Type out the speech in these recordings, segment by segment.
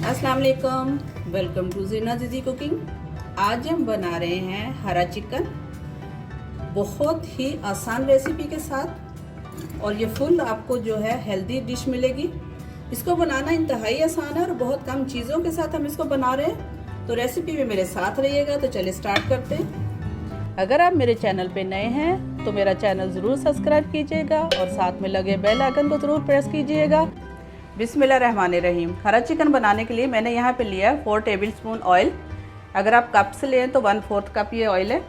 अस्सलाम वालेकुम, welcome to ज़ीना दीदी कुकिंग। आज हम बना रहे हैं हरा चिकन, बहुत ही आसान रेसिपी के साथ, और ये फुल आपको जो है हेल्दी डिश मिलेगी। इसको बनाना इंतहाई आसान है और बहुत कम चीज़ों के साथ हम इसको बना रहे हैं, तो रेसिपी में मेरे साथ रहिएगा। तो चलिए स्टार्ट करते हैं। अगर आप मेरे चैनल पे नए हैं तो मेरा चैनल ज़रूर सब्सक्राइब कीजिएगा और साथ में लगे बेल आइकन को ज़रूर प्रेस कीजिएगा। बिस्मिल्लाहिर्रहमानिर्रहीम। हरा चिकन बनाने के लिए मैंने यहाँ पे लिया 4 टेबलस्पून ऑयल। अगर आप कप से लें तो 1/4 कप ये ऑयल है।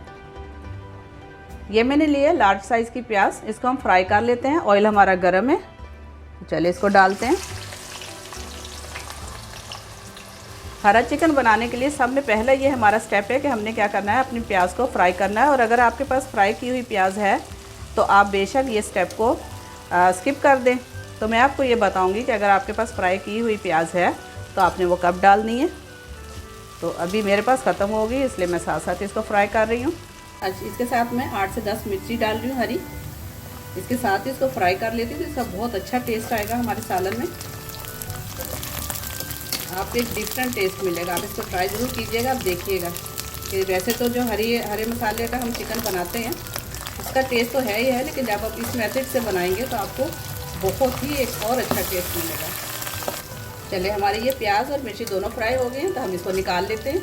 ये मैंने लिया लार्ज साइज़ की प्याज, इसको हम फ्राई कर लेते हैं। ऑयल हमारा गर्म है, चलिए इसको डालते हैं। हरा चिकन बनाने के लिए सब में पहले ये हमारा स्टेप है कि हमने क्या करना है, अपनी प्याज को फ्राई करना है। और अगर आपके पास फ्राई की हुई प्याज है तो आप बेशक ये स्टेप को स्किप कर दें। तो मैं आपको ये बताऊंगी कि अगर आपके पास फ्राई की हुई प्याज है तो आपने वो कब डालनी है। तो अभी मेरे पास ख़त्म हो गई, इसलिए मैं साथ साथ इसको फ्राई कर रही हूँ। अच्छा, इसके साथ मैं 8 से 10 मिर्ची डाल रही हूँ हरी। इसके साथ ही इसको फ्राई कर लेती हूँ तो इसका बहुत अच्छा टेस्ट आएगा हमारे सालन में। आपको एक डिफरेंट टेस्ट मिलेगा। आप इसको ट्राई ज़रूर कीजिएगा। आप देखिएगा कि वैसे तो जो हरे मसाले का हम चिकन बनाते हैं इसका टेस्ट तो है ही है, लेकिन जब आप इस मेथड से बनाएंगे तो आपको बहुत ही एक और अच्छा टेस्ट मिलेगा। चलिए, हमारे ये प्याज और मिर्ची दोनों फ्राई हो गए हैं तो हम इसको निकाल लेते हैं।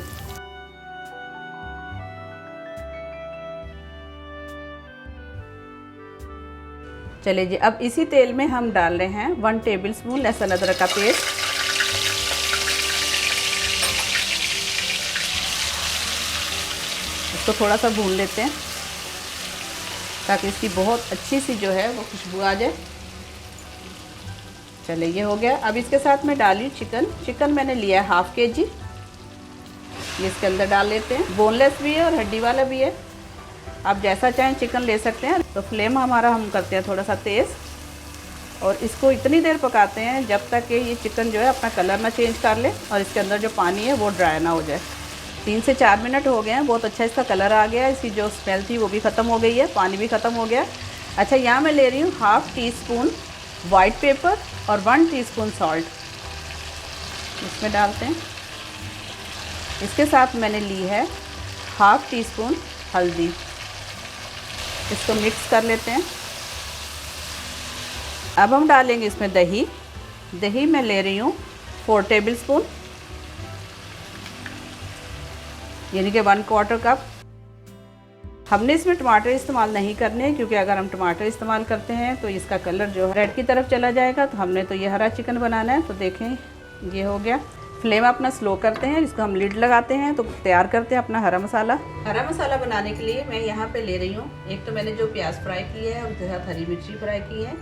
चलिए जी, अब इसी तेल में हम डाल रहे हैं 1 टेबलस्पून लहसुन अदरक का पेस्ट। इसको थोड़ा सा भून लेते हैं ताकि इसकी बहुत अच्छी सी जो है वो खुशबू आ जाए। चलिए, ये हो गया। अब इसके साथ मैं डाली चिकन मैंने लिया है 1/2 kg। ये इसके अंदर डाल लेते हैं। बोनलेस भी है और हड्डी वाला भी है, आप जैसा चाहें चिकन ले सकते हैं। तो फ्लेम हमारा हम करते हैं थोड़ा सा तेज़, और इसको इतनी देर पकाते हैं जब तक कि ये चिकन जो है अपना कलर ना चेंज कर ले और इसके अंदर जो पानी है वो ड्राई ना हो जाए। 3 से 4 मिनट हो गए हैं, बहुत अच्छा इसका कलर आ गया है। इसकी जो स्मेल थी वो भी ख़त्म हो गई है, पानी भी ख़त्म हो गया। अच्छा, यहाँ मैं ले रही हूँ 1/2 टीस्पून वाइट पेपर और 1 टीस्पून सॉल्ट, इसमें डालते हैं। इसके साथ मैंने ली है 1/2 टीस्पून हल्दी। इसको मिक्स कर लेते हैं। अब हम डालेंगे इसमें दही मैं ले रही हूँ 4 टेबलस्पून, यानी कि 1/4 कप। हमने इसमें टमाटर इस्तेमाल नहीं करने, क्योंकि अगर हम टमाटर इस्तेमाल करते हैं तो इसका कलर जो है रेड की तरफ चला जाएगा। तो हमने तो ये हरा चिकन बनाना है। तो देखें, ये हो गया। फ्लेम अपना स्लो करते हैं, इसको हम लिड लगाते हैं। तो तैयार करते हैं अपना हरा मसाला बनाने के लिए मैं यहाँ पे ले रही हूँ, एक तो मैंने जो प्याज फ्राई की है उसके साथ हरी मिर्ची फ्राई की है,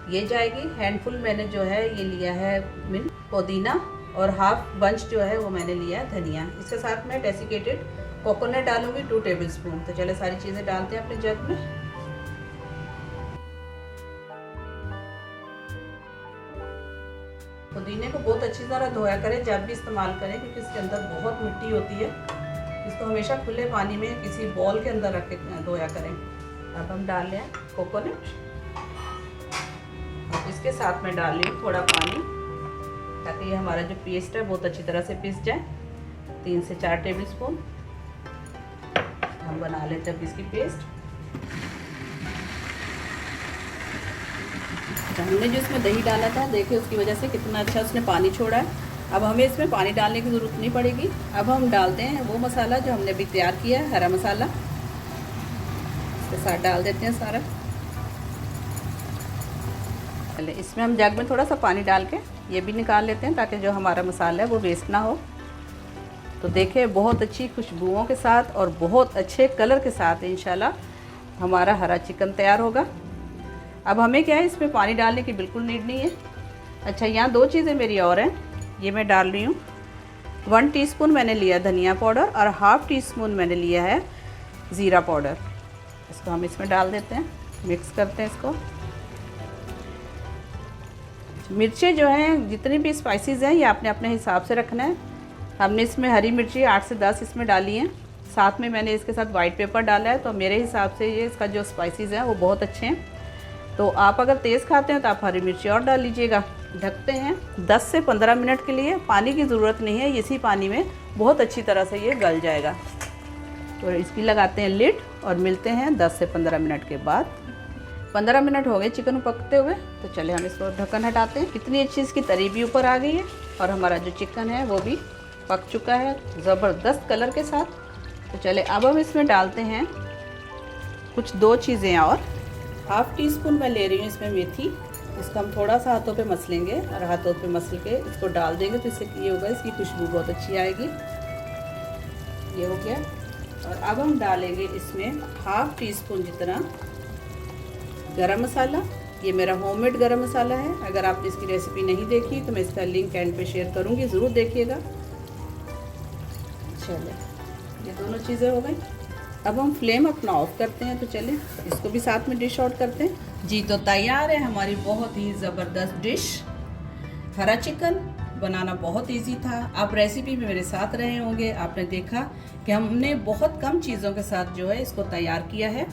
ये जाएगी। हैंडफुल मैंने जो है ये लिया है मिंट पुदीना, और 1/2 बंच जो है वो मैंने लिया है धनिया। इसके साथ मैं डेसिकेटेड कोकोनट डालूंगी 2 टेबलस्पून। तो चले सारी चीज़ें डालते हैं अपने जग में। पुदीने को बहुत अच्छी तरह धोया करें जब भी इस्तेमाल करें, क्योंकि इसके अंदर बहुत मिट्टी होती है। इसको हमेशा खुले पानी में किसी बॉल के अंदर रख के धोया करें। अब हम डाल लें कोकोनट, और इसके साथ में डाल रही हूँ थोड़ा पानी, ताकि ये हमारा जो पेस्ट है बहुत अच्छी तरह से पिस जाए। 3 से 4 टेबलस्पून हम बना लेते हैं इसकी पेस्ट। हमने जो इसमें दही डाला था, देखिए उसकी वजह से कितना अच्छा उसने पानी छोड़ा है। अब हमें इसमें पानी डालने की ज़रूरत नहीं पड़ेगी। अब हम डालते हैं वो मसाला जो हमने अभी तैयार किया है, हरा मसाला। इसके साथ डाल देते हैं सारा। चलिए, इसमें हम जग में थोड़ा सा पानी डाल के ये भी निकाल लेते हैं, ताकि जो हमारा मसाला है वो वेस्ट ना हो। तो देखिए, बहुत अच्छी खुशबुओं के साथ और बहुत अच्छे कलर के साथ इंशाल्लाह हमारा हरा चिकन तैयार होगा। अब हमें क्या है, इसमें पानी डालने की बिल्कुल नीड नहीं है। अच्छा, यहाँ 2 चीज़ें मेरी और हैं, ये मैं डाल रही हूँ। 1 टीस्पून मैंने लिया धनिया पाउडर और 1/2 टीस्पून मैंने लिया है ज़ीरा पाउडर। इसको हम इसमें डाल देते हैं, मिक्स करते हैं इसको। मिर्चें जो हैं, जितनी भी स्पाइसेस हैं, ये आपने अपने हिसाब से रखना है। हमने इसमें हरी मिर्ची 8 से 10 इसमें डाली हैं, साथ में मैंने इसके साथ वाइट पेपर डाला है। तो मेरे हिसाब से ये इसका जो स्पाइसेस हैं वो बहुत अच्छे हैं। तो आप अगर तेज़ खाते हैं तो आप हरी मिर्ची और डाल लीजिएगा। ढकते हैं 10 से 15 मिनट के लिए। पानी की ज़रूरत नहीं है, इसी पानी में बहुत अच्छी तरह से ये गल जाएगा। तो इसकी लगाते हैं लिड और मिलते हैं 10 से 15 मिनट के बाद। 15 मिनट हो गए चिकन पकते हुए, तो चले हम इसको ढक्कन हटाते हैं। कितनी अच्छी इसकी तरी भी ऊपर आ गई है और हमारा जो चिकन है वो भी पक चुका है ज़बरदस्त कलर के साथ। तो चले अब हम इसमें डालते हैं कुछ 2 चीज़ें और। हाफ़ टी स्पून मैं ले रही हूँ इसमें मेथी। इसको हम थोड़ा सा हाथों पे मसलेंगे और हाथों पे मसल के इसको डाल देंगे, तो इससे ये होगा, इसकी खुशबू बहुत अच्छी आएगी। ये हो गया। और अब हम डालेंगे इसमें हाफ़ टी स्पून जितना गरम मसाला। ये मेरा होममेड गरम मसाला है। अगर आपने इसकी रेसिपी नहीं देखी तो मैं इसका लिंक एंड पे शेयर करूँगी, ज़रूर देखिएगा। चलो ये दोनों चीज़ें हो गई। अब हम फ्लेम अपना ऑफ करते हैं। तो चलें इसको भी साथ में डिश आउट करते हैं। जी तो तैयार है हमारी बहुत ही ज़बरदस्त डिश। हरा चिकन बनाना बहुत इजी था। आप रेसिपी में मेरे साथ रहे होंगे, आपने देखा कि हमने बहुत कम चीज़ों के साथ जो है इसको तैयार किया है।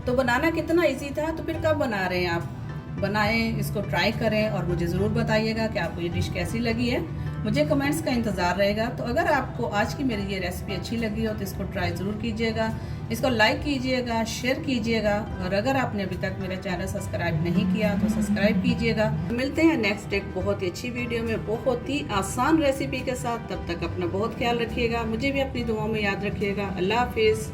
तो बनाना कितना इजी था, तो फिर कब बना रहे हैं आप? बनाएं, इसको ट्राई करें और मुझे ज़रूर बताइएगा कि आपको ये डिश कैसी लगी है। मुझे कमेंट्स का इंतज़ार रहेगा। तो अगर आपको आज की मेरी ये रेसिपी अच्छी लगी हो तो इसको ट्राई ज़रूर कीजिएगा, इसको लाइक कीजिएगा, शेयर कीजिएगा। और अगर आपने अभी तक मेरा चैनल सब्सक्राइब नहीं किया तो सब्सक्राइब कीजिएगा। मिलते हैं नेक्स्ट एक बहुत ही अच्छी वीडियो में बहुत ही आसान रेसिपी के साथ। तब तक अपना बहुत ख्याल रखिएगा, मुझे भी अपनी दुआओं में याद रखिएगा। अल्लाह हाफिज़।